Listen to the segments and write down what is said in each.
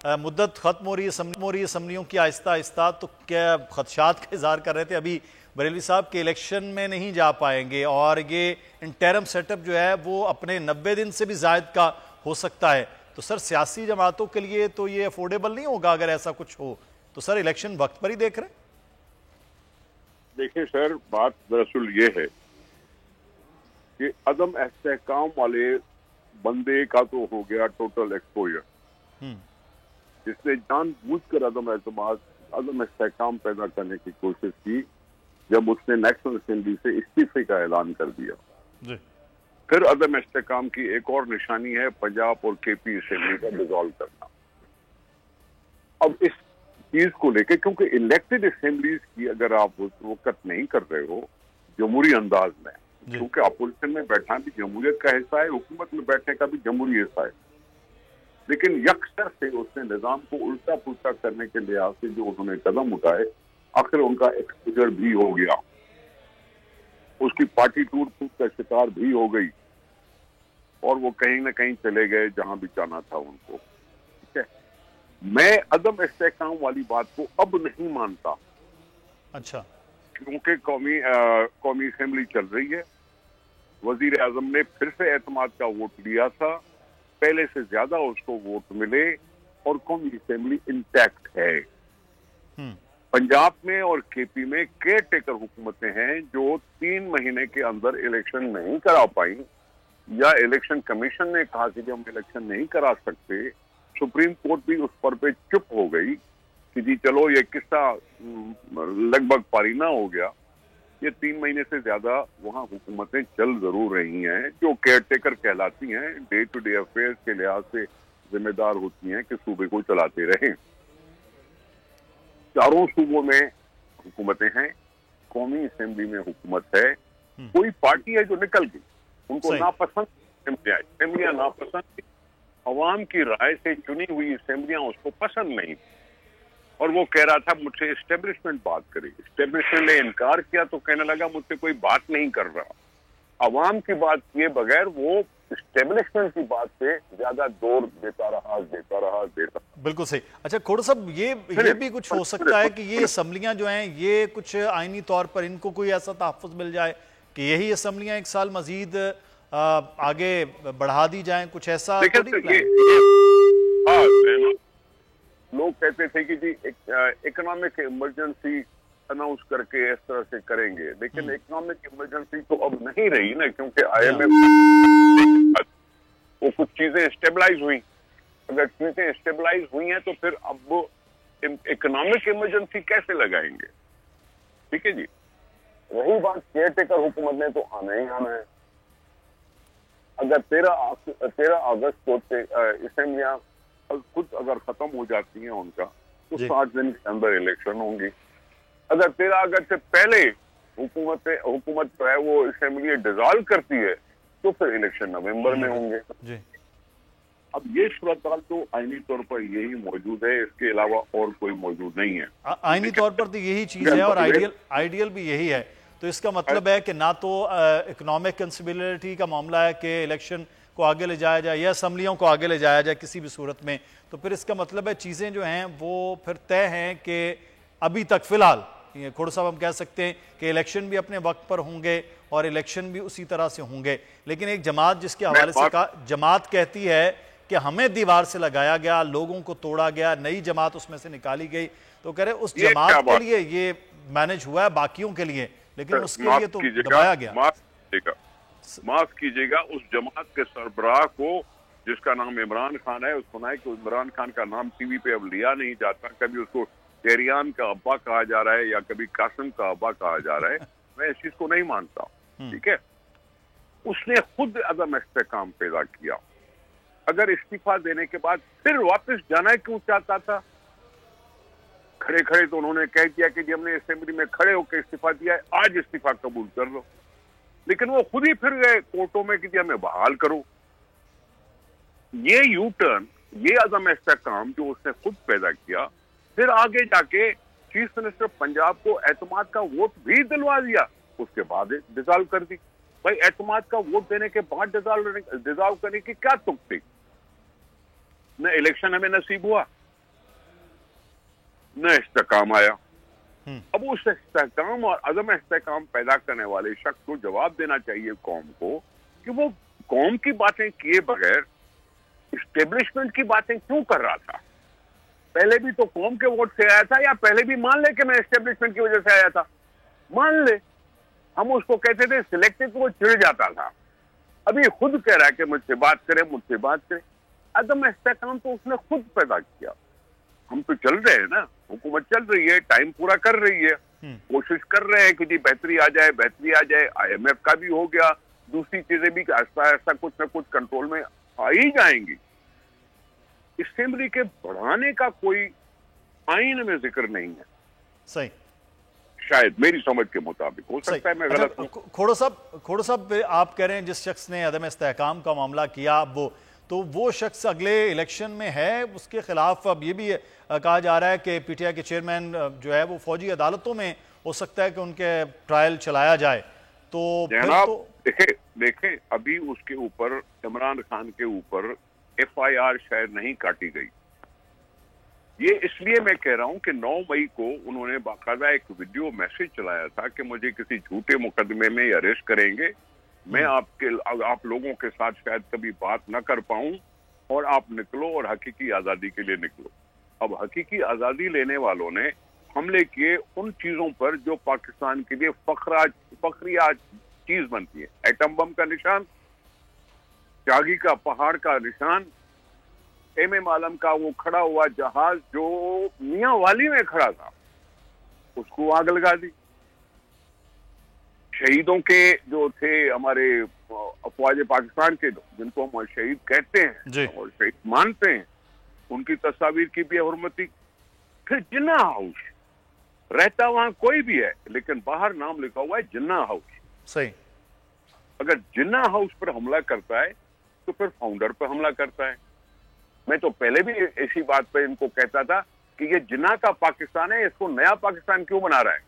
मुद्दत खत्म हो रही है असम्बलियों की आहिस्ता आहिस्ता, तो क्या खदशात का इजहार कर रहे थे अभी बरेलवी साहब के इलेक्शन में नहीं जा पाएंगे और ये इंटरम सेटअप जो है वो अपने 90 दिन से भी जायद का हो सकता है। तो सर सियासी जमातों के लिए तो ये अफोर्डेबल नहीं होगा अगर ऐसा कुछ हो तो। सर इलेक्शन वक्त पर ही देख रहे हैं। देखिए सर, बात दरअसल ये है कि अदम इस्तेहकाम वाले बंदे का तो हो गया टोटल एक्सपोजर, जिसने जानबूझकर अदम इस्तेहकाम पैदा करने की कोशिश की जब उसने नेशनल असेंबली से इस्तीफे का ऐलान कर दिया जी। फिर अदम इस्तेहकाम की एक और निशानी है पंजाब और केपी असेंबली का डिसॉल्व करना। अब इस चीज को लेकर, क्योंकि इलेक्टेड असेंबलीज की अगर आप वक्त नहीं कर रहे हो जमहूरी अंदाज में, क्योंकि अपोजिशन में बैठना भी जमहूरियत का हिस्सा है, हुकूमत में बैठने का भी जमहूरी हिस्सा है, लेकिन यकसर से उसने निजाम को उल्टा पुल्टा करने के लिहाज से जो उन्होंने कदम उठाए, आखिर उनका एक्सपोजर भी हो गया, उसकी पार्टी टूट फूट का शिकार भी हो गई और वो कहीं ना कहीं चले गए जहां भी जाना था उनको। ठीक है, मैं अदम इस्तेहकाम वाली बात को अब नहीं मानता। अच्छा, क्योंकि कौमी असेंबली चल रही है, वजीर आजम ने फिर से एतमाद का वोट लिया था, पहले से ज्यादा उसको वोट मिले और कौमी असेंबली इंटैक्ट है। पंजाब में और केपी में केयर टेकर हुकूमतें हैं जो 3 महीने के अंदर इलेक्शन नहीं करा पाई, या इलेक्शन कमीशन ने कहा कि हम इलेक्शन नहीं करा सकते, सुप्रीम कोर्ट भी उस पर पे चुप हो गई कि जी चलो ये किस्सा लगभग पारीना हो गया। ये 3 महीने से ज्यादा वहां हुकूमतें चल जरूर रही हैं जो केयर टेकर कहलाती हैं, डे टू डे अफेयर्स के लिहाज से जिम्मेदार होती हैं कि सूबे को चलाते रहें। चारों सूबों में हुकूमतें हैं, कौमी असेंबली में हुकूमत है, कोई पार्टी है जो निकल गई, उनको नापसंद असेंबलियां नापसंद, अवाम की राय से चुनी हुई असेंबलियां उसको पसंद नहीं, और वो कह रहा था मुझसे एस्टेब्लिशमेंट बात करे। एस्टेब्लिशमेंट ने इनकार किया तो कहने लगा मुझसे कोई बात नहीं कर रहा। अवाम की बात किए बगैर वो एस्टेब्लिशमेंट की बात पे ज्यादा जोर देता रहा। बिल्कुल सही। अच्छा खोड़ साहब, ये भी कुछ हो सकता है कि ये असम्बलियां जो हैं ये कुछ आईनी तौर पर इनको कोई ऐसा तहफ़्फ़ुज़ मिल जाए कि यही असम्बलियां 1 साल मजीद आगे बढ़ा दी जाएं, कुछ ऐसा? लोग कहते थे कि जी इकोनॉमिक इमरजेंसी अनाउंस करके इस तरह से करेंगे, लेकिन इकोनॉमिक इमरजेंसी तो अब नहीं रही ना, क्योंकि IMF वो कुछ चीजें स्टेबलाइज हुई। अगर चीजें स्टेबलाइज हुई हैं तो फिर अब इकोनॉमिक इमरजेंसी कैसे लगाएंगे? ठीक है जी। रही बात केयर टेकर हुकूमत ने तो आना ही आना है। अगर 13 अगस्त को असेंबलियां खुद अगर खत्म हो जाती हैं उनका, तो 7 दिन के अंदर इलेक्शन होंगी। अगर 13 अगस्त से पहले हुकूमत जो है वो असेंबली डिसॉल्व करती है तो फिर इलेक्शन नवंबर में होंगे। अब ये सूरत तो आईनी तौर पर यही मौजूद है, इसके अलावा और कोई मौजूद नहीं है। आईनी तौर पर तो यही चीज है और आइडियल भी यही है। तो इसका मतलब है कि ना तो इकोनॉमिक कंसिबिलिटी का मामला है कि इलेक्शन को आगे ले जाया जाए या असम्बलियों को आगे ले जाया जाए किसी भी सूरत में, तो फिर इसका मतलब है चीज़ें जो हैं वो फिर तय हैं कि अभी तक फ़िलहाल खोड़ साहब हम कह सकते हैं कि इलेक्शन भी अपने वक्त पर होंगे और इलेक्शन भी उसी तरह से होंगे। लेकिन एक जमात जिसके हवाले से जमात कहती है कि हमें दीवार से लगाया गया, लोगों को तोड़ा गया, नई जमात उसमें से निकाली गई, तो कह रहे उस जमात के लिए ये मैनेज हुआ है, बाकियों के लिए लेकिन उसके लिए तो दबाया गया। माफ कीजिएगा, उस जमात के सरबराह को जिसका नाम इमरान खान है, सुना है कि इमरान खान का नाम टीवी पे अब लिया नहीं जाता, कभी उसको तेरियान का अब्बा कहा जा रहा है या कभी कासिम का अब्बा कहा जा रहा है। मैं इस चीज को नहीं मानता। ठीक है, उसने खुद अदम इस्तेहकाम पैदा किया। अगर इस्तीफा देने के बाद फिर वापस जाना क्यों चाहता था? खड़े खड़े तो उन्होंने कह दिया कि हमने असेंबली में खड़े होकर इस्तीफा दिया है, आज इस्तीफा कबूल कर लो। लेकिन वो खुद ही फिर गए कोर्टों में कि हमें बहाल करो। ये यू टर्न, ये अदम इस्तेहकाम जो उसने खुद पैदा किया, फिर आगे जाके चीफ मिनिस्टर पंजाब को एतमाद का वोट भी दिलवा दिया, उसके बाद डिसॉल्व कर दी। भाई एतमाद का वोट देने के बाद डिसॉल्व करने की क्या तुक थी? न इलेक्शन हमें नसीब हुआ, न इस्तेकाम आया। अब उस इस्तेकाम और अदम इस्तेकाम पैदा करने वाले शख्स को जवाब देना चाहिए कौम को कि वो कौम की बातें किए बगैर इस्टेब्लिशमेंट की बातें क्यों कर रहा था। पहले भी तो कौम के वोट से आया था, या पहले भी मान ले कि मैं इस्टेब्लिशमेंट की वजह से आया था, मान ले, हम उसको कहते थे सिलेक्टेड, तो वो चिढ़ जाता था। अभी खुद कह रहा है कि मुझसे बात करे। अदम इस्तेकाम तो उसने खुद पैदा किया। हम तो चल रहे हैं ना, हुकूमत चल रही है, टाइम पूरा कर रही है, कोशिश कर रहे हैं कि जी बेहतरी आ जाए। IMF का भी हो गया, दूसरी चीजें भी आहिस्ता आहिस्ता कुछ न कुछ कंट्रोल में आ ही जाएंगी। असेंबली के बढ़ाने का कोई आईन में जिक्र नहीं है। सही, शायद मेरी समझ के मुताबिक, हो सकता है मैं गलत हूं। खोड़ो साहब आप कह रहे हैं जिस शख्स ने अदम इस्तेहकाम का मामला किया वो शख्स अगले इलेक्शन में है, उसके खिलाफ अब ये भी कहा जा रहा है कि PTI के चेयरमैन जो है वो फौजी अदालतों में हो सकता है कि उनके ट्रायल चलाया जाए। तो देखे अभी उसके ऊपर, इमरान खान के ऊपर FIR शायद नहीं काटी गई। ये इसलिए मैं कह रहा हूं कि 9 मई को उन्होंने बाकायदा एक वीडियो मैसेज चलाया था कि मुझे किसी झूठे मुकदमे में अरेस्ट करेंगे, मैं आप लोगों के साथ शायद कभी बात न कर पाऊं, और आप निकलो और हकीकी आजादी के लिए निकलो। अब हकीकी आजादी लेने वालों ने हमले किए उन चीजों पर जो पाकिस्तान के लिए फखरिया चीज बनती है। एटम बम का निशान, चागी का पहाड़ का निशान, MM आलम का वो खड़ा हुआ जहाज जो मियां वाली में खड़ा था, उसको आग लगा दी। शहीदों के जो थे हमारे अफवाज पाकिस्तान के, जिनको हम शहीद कहते हैं और शहीद मानते हैं, उनकी तस्वीर की भी हुर्मती। फिर जिन्ना हाउस, रहता वहां कोई भी है लेकिन बाहर नाम लिखा हुआ है जिन्ना हाउस। सही, अगर जिन्ना हाउस पर हमला करता है तो फिर फाउंडर पर हमला करता है। मैं तो पहले भी ऐसी बात पे इनको कहता था कि ये जिन्ना का पाकिस्तान है, इसको नया पाकिस्तान क्यों बना रहा है।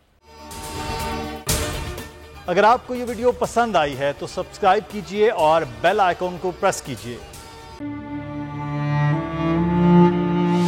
अगर आपको ये वीडियो पसंद आई है तो सब्सक्राइब कीजिए और बेल आइकॉन को प्रेस कीजिए।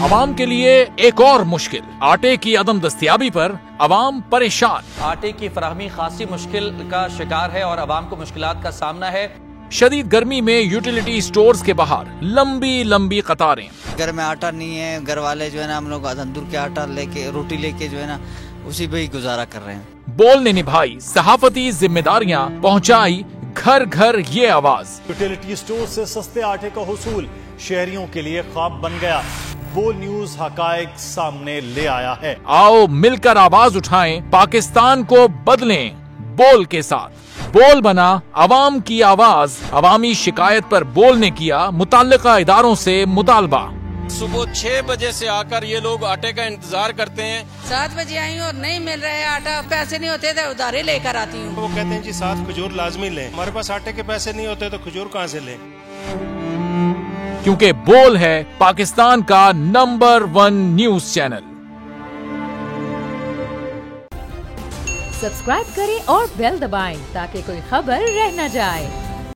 अवाम के लिए एक और मुश्किल, आटे की अदम दस्तयाबी पर अवाम परेशान। आटे की फराहमी खासी मुश्किल का शिकार है और अवाम को मुश्किलात का सामना है। शदीद गर्मी में यूटिलिटी स्टोर्स के बाहर लंबी लंबी कतारें। घर में आटा नहीं है, घर वाले जो है ना हम लोग तंदूर के आटा लेके, रोटी लेके जो है ना उसी पे ही गुजारा कर रहे हैं। बोल ने निभाई सहाफती जिम्मेदारियां, पहुंचाई घर घर ये आवाज। यूटिलिटी स्टोर से सस्ते आटे का हुसूल शहरियों के लिए ख्वाब बन गया। बोल न्यूज हकायक सामने ले आया है। आओ मिलकर आवाज उठाएं, पाकिस्तान को बदलें बोल के साथ। बोल बना अवाम की आवाज। अवामी शिकायत पर बोल ने किया मुताल्लिका इदारों से मुतालबा। सुबह 6 बजे से आकर ये लोग आटे का इंतजार करते हैं। 7 बजे आई हूँ और नहीं मिल रहा है आटा, पैसे नहीं होते थे उधारे लेकर आती हूँ। वो कहते हैं जी 7 खजूर लाजमी लें, हमारे पास आटे के पैसे नहीं होते तो खजूर कहाँ से लें। क्योंकि बोल है पाकिस्तान का नंबर 1 न्यूज चैनल। सब्सक्राइब करें और बेल दबाएं ताकि कोई खबर रह न जाए।